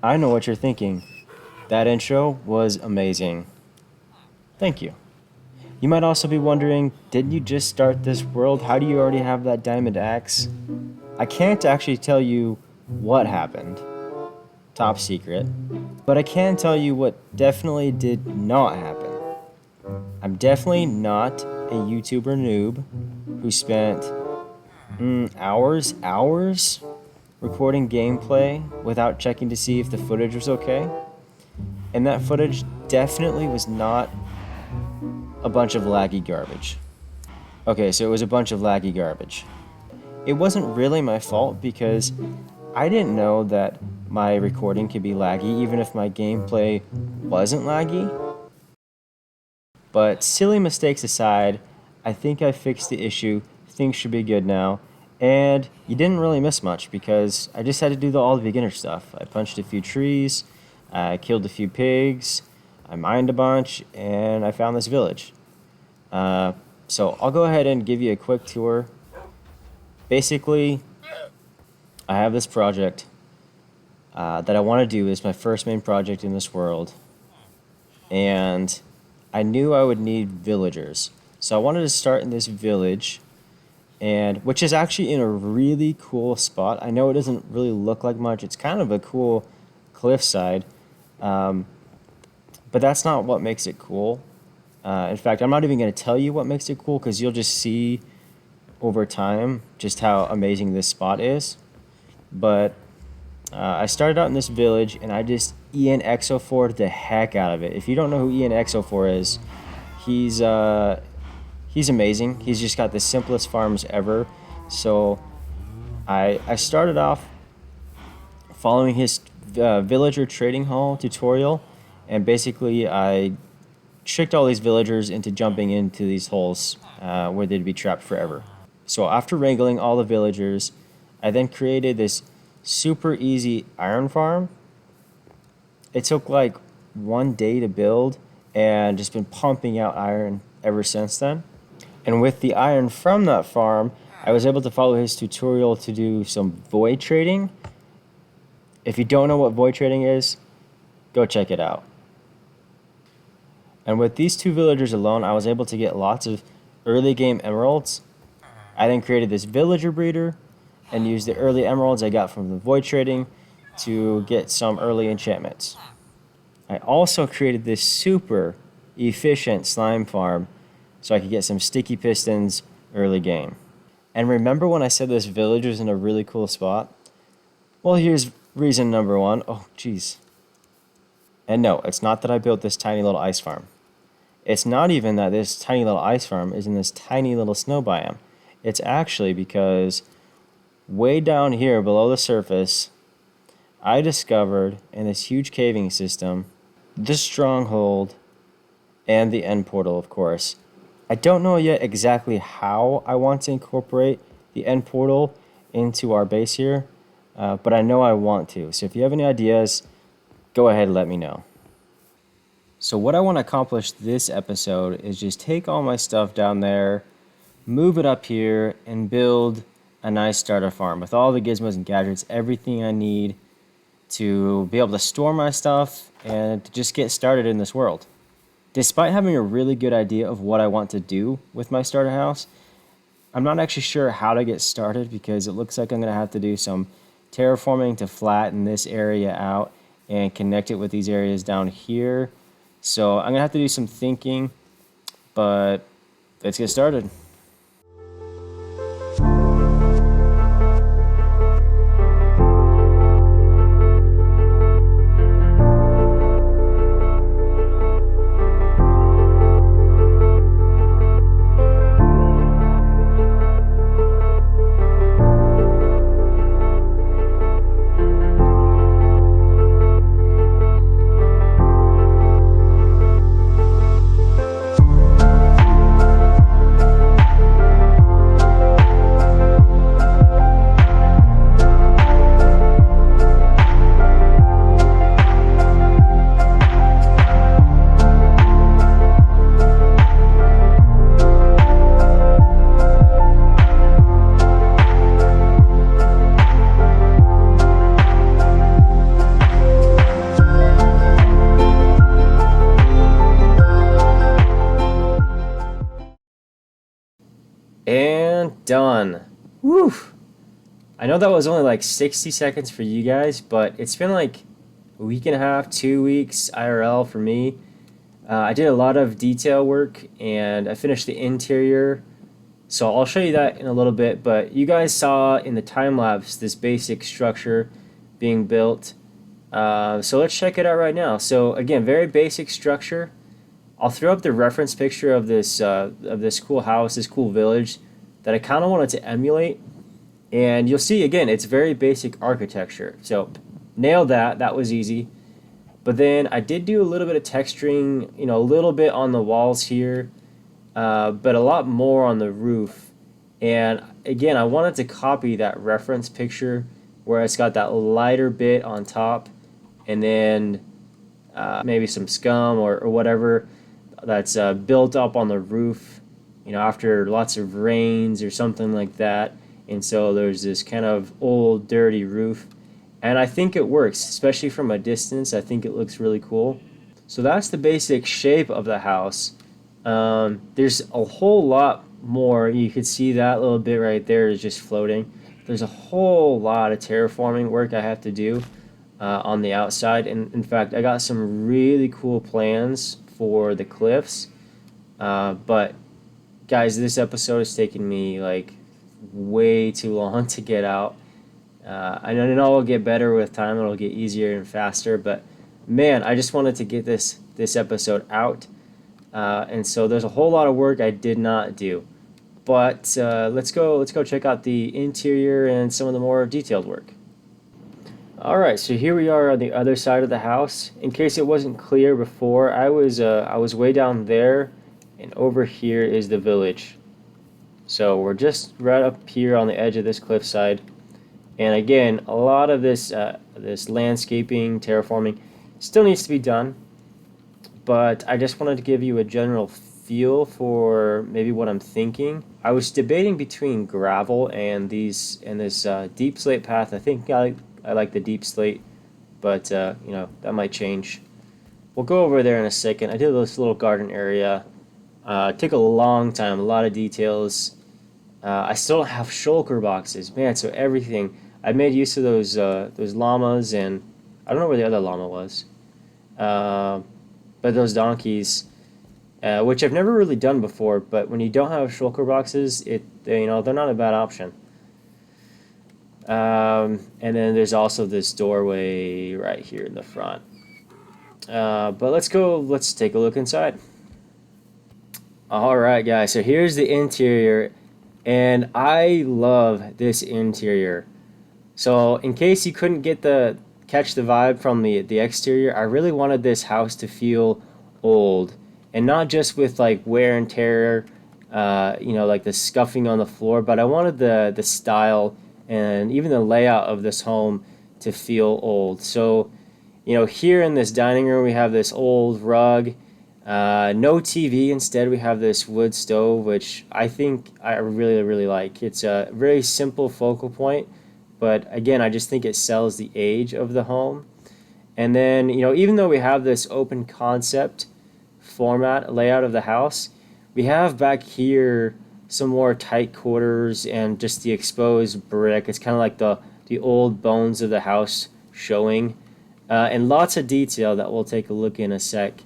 I know what you're thinking. That intro was amazing. Thank you. You might also be wondering, didn't you just start this world? How do you already have that diamond axe? I can't actually tell you what happened. Top secret. But I can tell you what definitely did not happen. I'm definitely not a YouTuber noob who spent hours recording gameplay without checking to see if the footage was okay. And that footage definitely was not a bunch of laggy garbage. Okay, so it was a bunch of laggy garbage. It wasn't really my fault because I didn't know that my recording could be laggy even if my gameplay wasn't laggy. But silly mistakes aside, I think I fixed the issue. Things should be good now. And you didn't really miss much because I just had to do all the beginner stuff. I punched a few trees, I killed a few pigs, I mined a bunch, and I found this village. So I'll go ahead and give you a quick tour. Basically, I have this project that I want to do. It's my first main project in this world. And I knew I would need villagers. So I wanted to start in this village, and which is actually in a really cool spot. I know it doesn't really look like much. It's kind of a cool cliffside. But that's not what makes it cool. In fact, I'm not even going to tell you what makes it cool because you'll just see over time just how amazing this spot is. But I started out in this village and I just Ianxofour the heck out of it. If you don't know who Ianxofour is, he's amazing. He's just got the simplest farms ever. So I started off following his villager trading hall tutorial, and basically I tricked all these villagers into jumping into these holes where they'd be trapped forever. So after wrangling all the villagers, I then created this super easy iron farm. It took like 1 day to build and just been pumping out iron ever since then. And with the iron from that farm, I was able to follow his tutorial to do some void trading. If you don't know what void trading is, go check it out. And with these 2 villagers alone, I was able to get lots of early game emeralds. I then created this villager breeder and used the early emeralds I got from the void trading to get some early enchantments. I also created this super efficient slime farm so I could get some sticky pistons early game. And remember when I said this village was in a really cool spot? Well, here's reason number 1. Oh, jeez. And no, it's not that I built this tiny little ice farm. It's not even that this tiny little ice farm is in this tiny little snow biome. It's actually because way down here below the surface, I discovered in this huge caving system the stronghold and the end portal, of course. I don't know yet exactly how I want to incorporate the end portal into our base here, but I know I want to. So if you have any ideas, go ahead and let me know. So what I want to accomplish this episode is just take all my stuff down there, move it up here, and build a nice starter farm with all the gizmos and gadgets, everything I need to be able to store my stuff and to just get started in this world. Despite having a really good idea of what I want to do with my starter house, I'm not actually sure how to get started because it looks like I'm going to have to do some terraforming to flatten this area out and connect it with these areas down here. So I'm going to have to do some thinking, but let's get started. done. Woo! I know that was only like 60 seconds for you guys, but it's been like a week and a half, 2 weeks IRL for me. I did a lot of detail work and I finished the interior. So I'll show you that in a little bit, but you guys saw in the time lapse this basic structure being built. So let's check it out right now. So again, very basic structure. I'll throw up the reference picture of this cool house, this cool village that I kind of wanted to emulate. And you'll see again, it's very basic architecture. So nailed that. That was easy. But then I did do a little bit of texturing, a little bit on the walls here, but a lot more on the roof. And again, I wanted to copy that reference picture where it's got that lighter bit on top, and then maybe some scum or whatever that's built up on the roof, after lots of rains or something like that. And so there's this kind of old, dirty roof. And I think it works, especially from a distance. I think it looks really cool. So that's the basic shape of the house. There's a whole lot more. You could see that little bit right there is just floating. There's a whole lot of terraforming work I have to do on the outside. And in fact, I got some really cool plans for the cliffs. But guys, this episode is taking me like way too long to get out. I know it'll get better with time. It'll get easier and faster. But man, I just wanted to get this episode out. And so there's a whole lot of work I did not do. But let's go check out the interior and some of the more detailed work. All right, so here we are on the other side of the house. In case it wasn't clear before, I was way down there, and over here is the village. So we're just right up here on the edge of this cliffside. And again, a lot of this landscaping, terraforming, still needs to be done. But I just wanted to give you a general feel for maybe what I'm thinking. I was debating between gravel and this deep slate path. I think I like the deep slate, but that might change. We'll go over there in a second. I did this little garden area. It took a long time, a lot of details. I still don't have shulker boxes, man. So everything I made use of those llamas, and I don't know where the other llama was, but those donkeys, which I've never really done before. But when you don't have shulker boxes, they're not a bad option. And then there's also this doorway right here in the front. But let's take a look inside. All right, guys. So here's the interior. And I love this interior. So in case you couldn't catch the vibe from the exterior, I really wanted this house to feel old, and not just with like wear and tear, like the scuffing on the floor, but I wanted the style and even the layout of this home to feel old. So, here in this dining room we have this old rug. No TV. Instead, we have this wood stove, which I think I really, really like. It's a very simple focal point, but again, I just think it sells the age of the home. And then, even though we have this open concept format layout of the house, we have back here some more tight quarters and just the exposed brick. It's kind of like the old bones of the house showing, and lots of detail that we'll take a look at in a sec.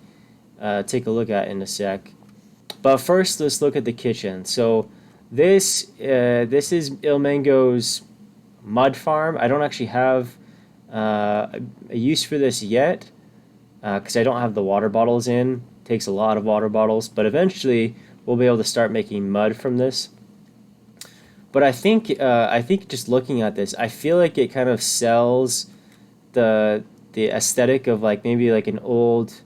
But first, let's look at the kitchen. So this is Ilmango's mud farm. I don't actually have a use for this yet because I don't have the water bottles in. It takes a lot of water bottles, but eventually we'll be able to start making mud from this. But I think just looking at this, I feel like it kind of sells the aesthetic of like maybe like an old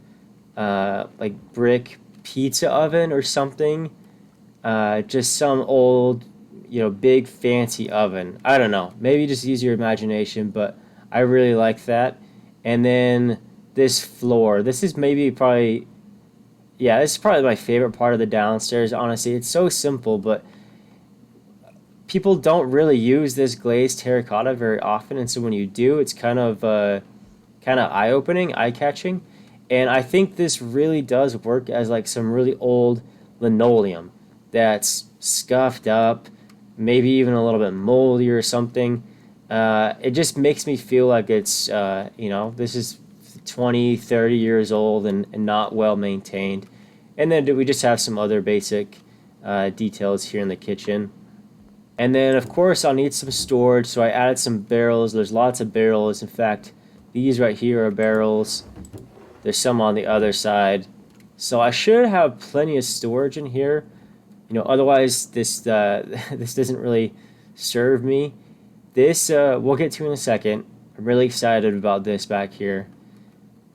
like brick pizza oven or something, just some old, big fancy oven. I don't know, maybe just use your imagination, but I really like that. And then this floor, this is probably my favorite part of the downstairs. Honestly, it's so simple, but people don't really use this glazed terracotta very often, and so when you do, it's kind of eye-opening, eye-catching. And I think this really does work as like some really old linoleum that's scuffed up, maybe even a little bit moldy or something. It just makes me feel like it's, this is 20, 30 years old and not well maintained. And then we just have some other basic details here in the kitchen. And then, of course, I'll need some storage, so I added some barrels. There's lots of barrels. In fact, these right here are barrels. There's some on the other side. So I should have plenty of storage in here. Otherwise this this doesn't really serve me. This we'll get to in a second. I'm really excited about this back here.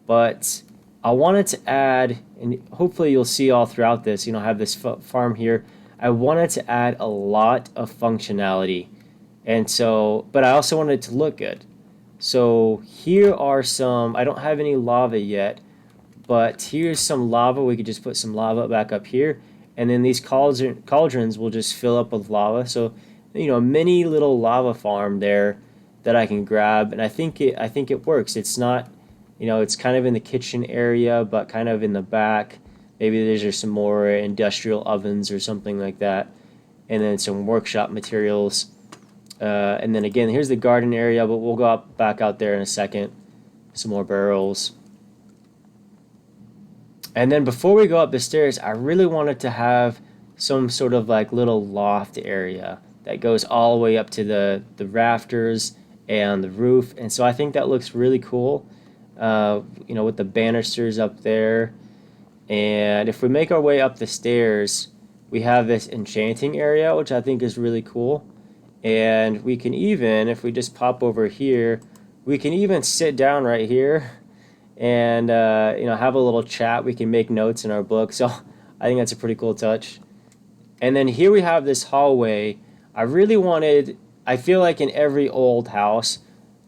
But I wanted to add, and hopefully you'll see all throughout this, I have this farm here. I wanted to add a lot of functionality. And so, but I also wanted it to look good. So here are some, I don't have any lava yet, but here's some lava. We could just put some lava back up here. And then these cauldrons will just fill up with lava. So, a mini little lava farm there that I can grab. And I think it works. It's not, it's kind of in the kitchen area, but kind of in the back. Maybe there's some more industrial ovens or something like that. And then some workshop materials. And then again, here's the garden area, but we'll go back out there in a second. Some more barrels. And then before we go up the stairs, I really wanted to have some sort of like little loft area that goes all the way up to the rafters and the roof. And so I think that looks really cool, with the banisters up there. And if we make our way up the stairs, we have this enchanting area, which I think is really cool. And we can even, if we just pop over here, we can even sit down right here and have a little chat. We can make notes in our book. So I think that's a pretty cool touch. And then here we have this hallway. I feel like in every old house,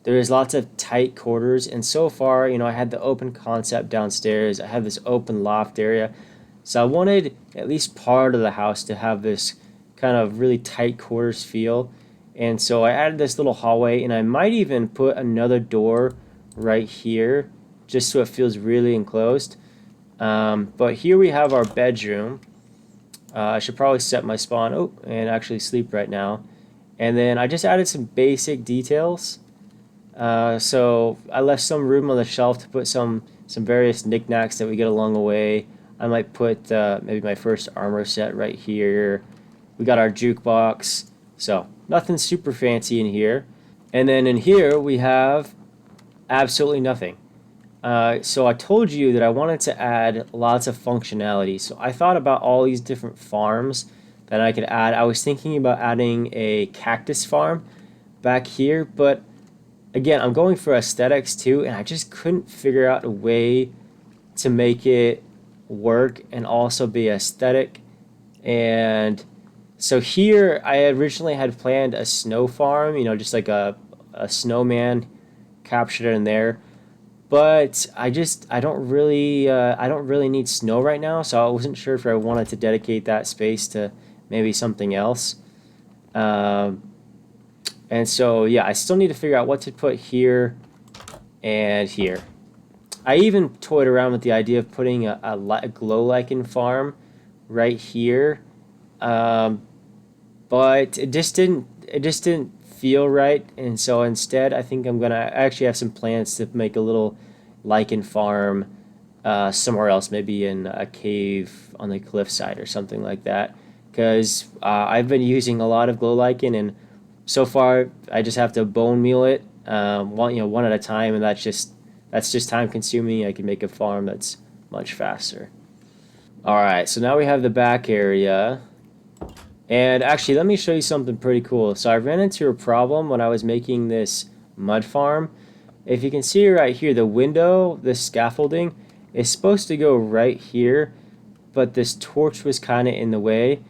there's lots of tight quarters. And so far, I had the open concept downstairs. I have this open loft area. So I wanted at least part of the house to have this kind of really tight quarters feel. And so I added this little hallway, and I might even put another door right here, just so it feels really enclosed. But here we have our bedroom. I should probably set my spawn and actually sleep right now. And then I just added some basic details. So I left some room on the shelf to put some various knickknacks that we get along the way. I might put maybe my first armor set right here. We got our jukebox. So nothing super fancy in here. And then in here we have absolutely nothing. So I told you that I wanted to add lots of functionality. So I thought about all these different farms that I could add. I was thinking about adding a cactus farm back here, but again, I'm going for aesthetics too, and I just couldn't figure out a way to make it work and also be aesthetic. And so here I originally had planned a snow farm, just like a snowman captured in there. But I don't really need snow right now, so I wasn't sure if I wanted to dedicate that space to maybe something else. And so yeah, I still need to figure out what to put here and here. I even toyed around with the idea of putting a glow lichen farm right here, but it just didn't feel right. And so instead, I think I actually have some plans to make a little lichen farm somewhere else, maybe in a cave on the cliffside or something like that, because I've been using a lot of glow lichen, and so far I just have to bone meal it one at a time, and that's just time consuming. I can make a farm that's much faster. All right, so now we have the back area. And actually, let me show you something pretty cool. So I ran into a problem when I was making this mud farm. If you can see right here, the window, the scaffolding, is supposed to go right here, but this torch was kind of in the way.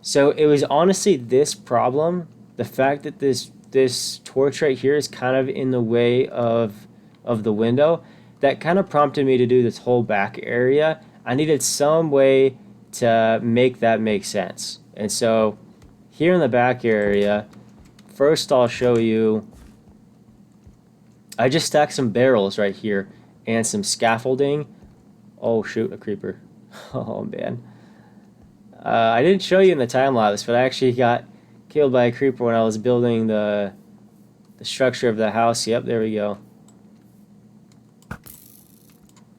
So it was honestly this problem, the fact that this torch right here is kind of in the way of the window, that kind of prompted me to do this whole back area. I needed some way to make that make sense. And so here in the back area, first I'll show you, I just stacked some barrels right here and some scaffolding. Oh shoot, a creeper. Oh man. I didn't show you in the time lapse, but I actually got killed by a creeper when I was building the structure of the house. Yep, there we go.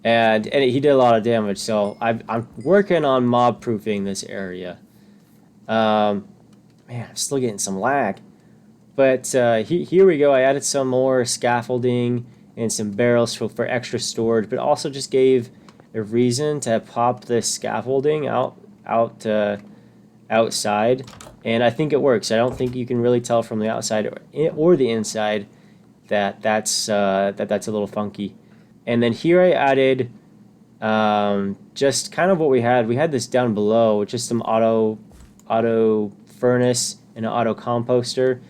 And he did a lot of damage, so I'm working on mob proofing this area. Man, I'm still getting some lag. But here we go. I added some more scaffolding and some barrels for extra storage, but also just gave a reason to pop this scaffolding outside. And I think it works. I don't think you can really tell from the outside or the inside that's a little funky. And then here I added just kind of what we had. We had this down below, just some auto furnace and an auto composter.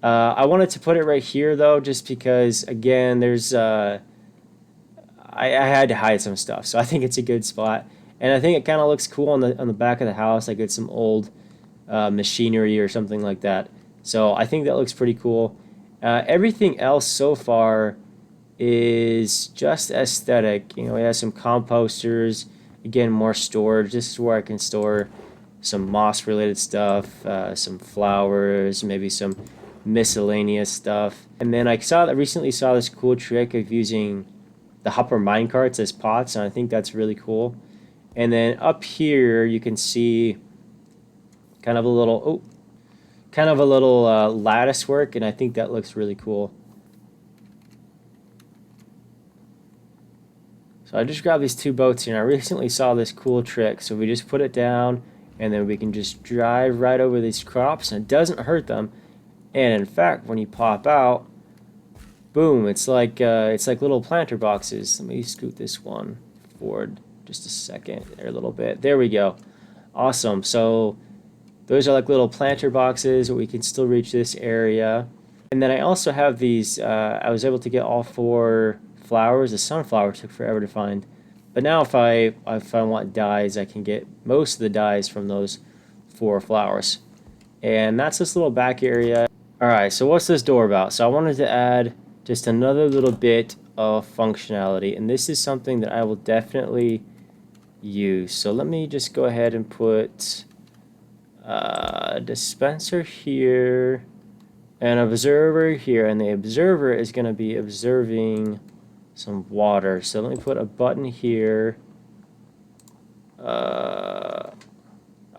I wanted to put it right here though, just because again, there's I had to hide some stuff, so I think it's a good spot. And I think it kind of looks cool on the back of the house, like it's some old machinery or something like that. So I think that looks pretty cool. Everything else so far is just aesthetic. You know, we have some composters, again, more storage. This is where I can store some moss related stuff, some flowers, maybe some miscellaneous stuff. And then I recently saw this cool trick of using the hopper minecarts as pots, and I think that's really cool. And then up here you can see kind of a little lattice work, and I think that looks really cool. So I just grabbed these two boats here, and I recently saw this cool trick. So we just put it down, and then we can just drive right over these crops, and it doesn't hurt them. And in fact, when you pop out, boom, it's like little planter boxes. Let me scoot this one forward just a second, there a little bit. There we go. Awesome. So those are like little planter boxes where we can still reach this area. And then I also have these, I was able to get all 4 flowers. The sunflower took forever to find. But now if I want dyes, I can get most of the dyes from those 4 flowers. And that's this little back area. Alright, so what's this door about? So I wanted to add just another little bit of functionality. And this is something that I will definitely use. So let me just go ahead and put a dispenser here, an observer here, and the observer is going to be observing some water. So let me put a button here. I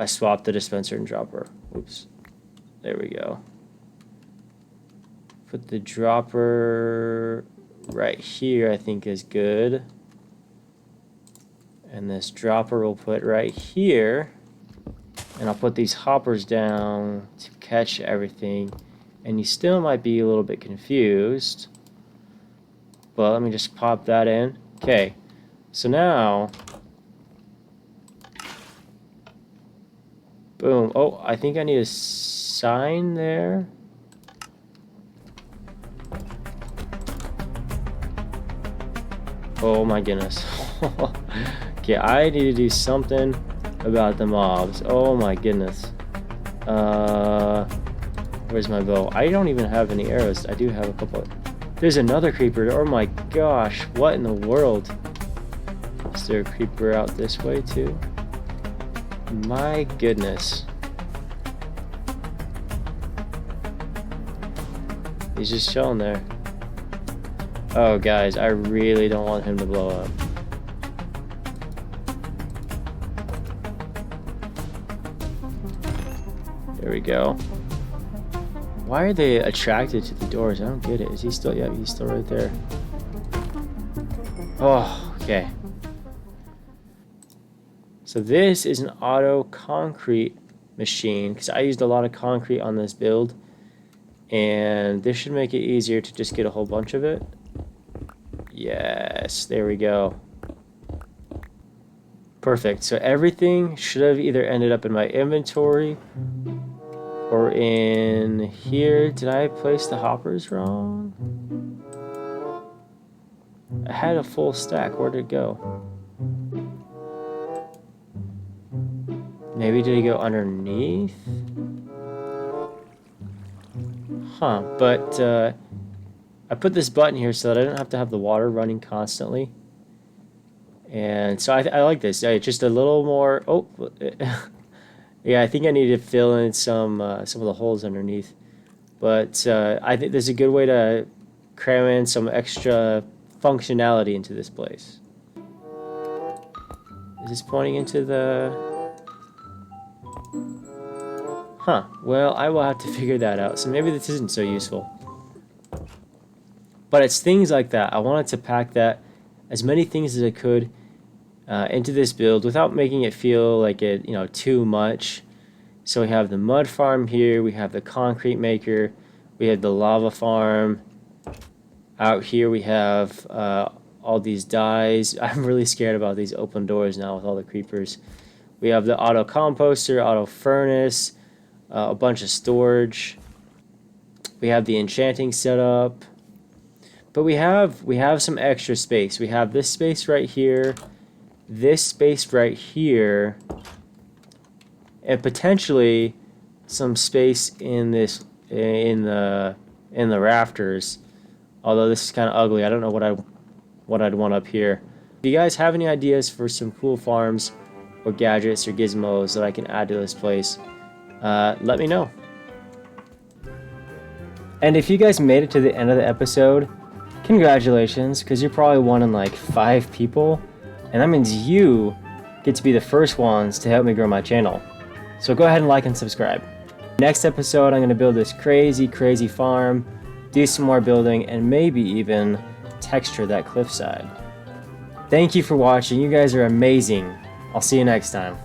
swapped the dispenser and dropper. Oops. There we go. Put the dropper right here, I think is good. And this dropper we'll put right here. And I'll put these hoppers down to catch everything. And you still might be a little bit confused. But let me just pop that in. Okay. So now, boom. Oh, I think I need a sign there. Oh my goodness. Okay, I need to do something about the mobs. Oh my goodness. Where's my bow? I don't even have any arrows. I do have a couple. There's another creeper. Oh my gosh. What in the world? Is there a creeper out this way too? My goodness. He's just chilling there. Oh guys, I really don't want him to blow up. There we go. Why are they attracted to the doors? I don't get it. Is he still? Yeah, he's still right there. Oh, okay. So this is an auto concrete machine because I used a lot of concrete on this build, and this should make it easier to just get a whole bunch of it. Yes, there we go. Perfect. So everything should have either ended up in my inventory or in here. Did I place the hoppers wrong? I had a full stack. Where'd it go? Maybe did it go underneath? Huh, but I put this button here so that I don't have to have the water running constantly. And so I like this. It's just a little more... Oh, Yeah, I think I need to fill in some of the holes underneath. But I think there's a good way to cram in some extra functionality into this place. Is this pointing into the... Huh. Well, I will have to figure that out. So maybe this isn't so useful. But it's things like that. I wanted to pack that as many things as I could into this build without making it feel like it, too much. So we have the mud farm here, we have the concrete maker, we have the lava farm. Out here we have all these dyes. I'm really scared about these open doors now with all the creepers. We have the auto composter, auto furnace, a bunch of storage. We have the enchanting setup. But we have some extra space. We have this space right here, this space right here, and potentially some space in this in the rafters. Although this is kind of ugly, I don't know what I'd want up here. If you guys have any ideas for some cool farms or gadgets or gizmos that I can add to this place, let me know. And if you guys made it to the end of the episode, congratulations, because you're probably one in like 5 people, and that means you get to be the first ones to help me grow my channel. So go ahead and like and subscribe. Next episode, I'm going to build this crazy farm, do some more building, and maybe even texture that cliffside. Thank you for watching. You guys are amazing. I'll see you next time.